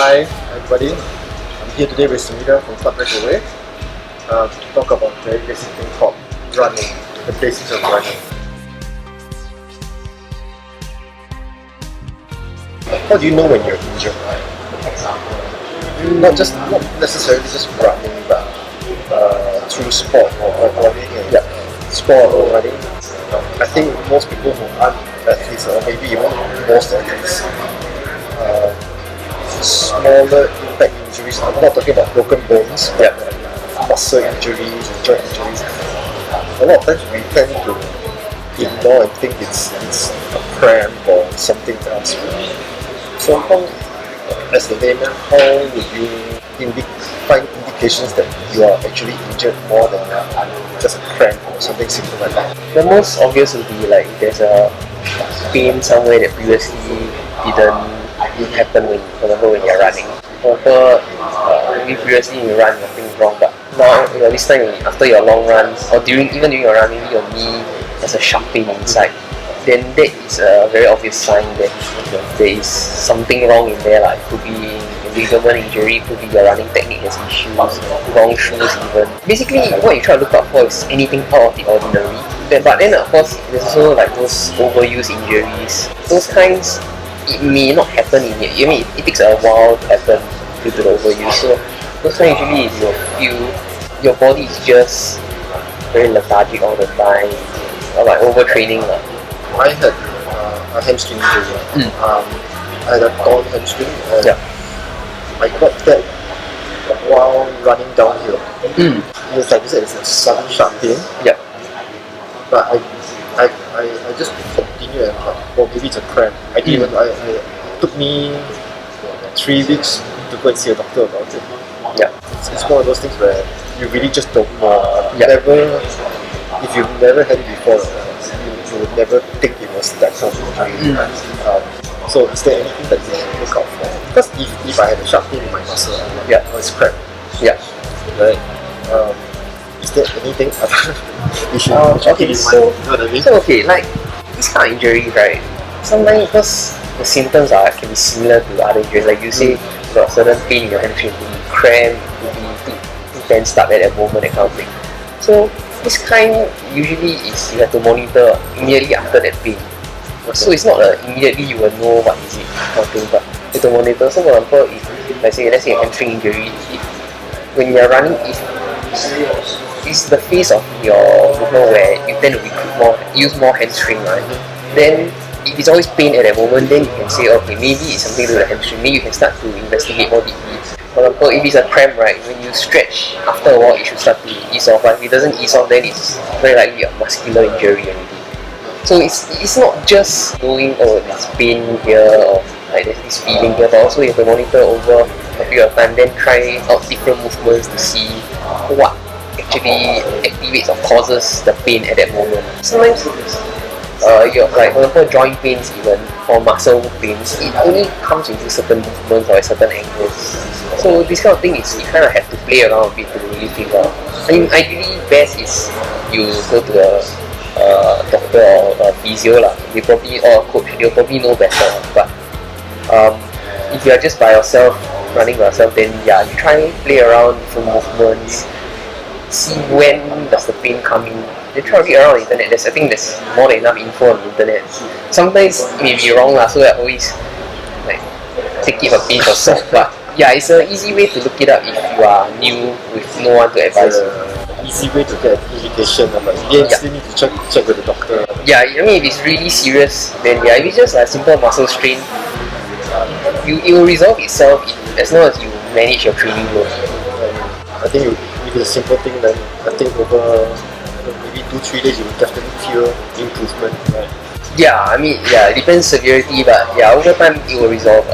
Hi everybody, I'm here today with Sumida from Club Breakaway to talk about a very basic thing called running, the basics of running. How do you know when you're injured? Not necessarily just running, but through sport or running, sport or running. I think most people who aren't athletes, or maybe even most athletes, smaller impact injuries. I'm not talking about broken bones, but muscle injuries and joint injuries. A lot of times we tend to ignore and think it's a cramp or something else. So how, as the layman, how would you find indications that you are actually injured more than just a cramp or something simple like that? The most obvious would be like there's a pain somewhere that previously didn't happen when, for example, when you're running. For example, maybe previously you run nothing wrong, but now this time after your long runs or even during your running, your knee has a sharp pain inside. Then that is a very obvious sign that there is something wrong in there. Like, it could be a ligament injury, it could be your running technique has issues, wrong shoes even. Basically, what you try to look out for is anything out of the ordinary. But then of course, there's also like those overuse injuries. Those kinds, it may not happen immediately. I mean, it takes a while to happen due to the overuse. So those kinds usually is you'll feel your body is just very lethargic all the time, or like overtraining. I had a hamstring injury. I had a torn hamstring and I got that while running downhill. It was like you said, it's a sudden sharp pain. But I just continued and thought, well, maybe it's a cramp. It took me 3 weeks to go and see a doctor about it. It's one of those things where you really just don't know. If you've never had it before, you would never think it was that kind of injury. So is there anything that you look out for? Because if I had a sharp pain in my muscle, it's cramp. Right? Is there anything you should okay, so, you know what I mean? so okay, like this kind of injury, right? Sometimes because the symptoms can be similar to other injuries. Like you say, you got certain pain in your hamstring, it could be cramp, it could be too tensed up at that moment, that kind of thing. So this kind usually is you have to monitor immediately after that pain. So it's not immediately you will know what is it kind of thing, but you have to monitor. So for example, if let's say a hamstring injury, when you're running, it's the phase of your movement where you tend to use more hamstring, right? Then if it's always pain at that moment, then you can say, okay, maybe it's something to do with the hamstring. Maybe you can start to investigate more deeply. For example, if it's a cramp, right, when you stretch, after a while it should start to ease off. Right? If it doesn't ease off, then it's very likely a muscular injury already. So it's not just knowing, oh, there's pain here or like there's this feeling here, but also you have to monitor over a period of time, then try out different movements to see what actually activates or causes the pain at that moment. Sometimes like for example, joint pains, even or muscle pains, it only comes into certain movements or at certain angles. So this kind of thing is you kind of have to play around a bit to really figure out. I mean, ideally best is you go to a doctor or a physio or a coach. They'll probably know better. But if you are just by yourself, running by yourself, then you try and play around different movements, see when does the pain come in. They try to read around the internet. I think there's more than enough info on the internet. Sometimes it may be wrong so I always like take it with a pinch of salt. But it's an easy way to look it up if you are new with no one to advise you. Easy way to get an indication, but you still need to check with the doctor. I mean, if it's really serious, then if it's just a simple muscle strain, it will resolve itself as long as you manage your training load. I think if it's a simple thing, then I think over maybe 2-3 days you will definitely feel improvement. Right? I mean, it depends severity, but over time it will resolve.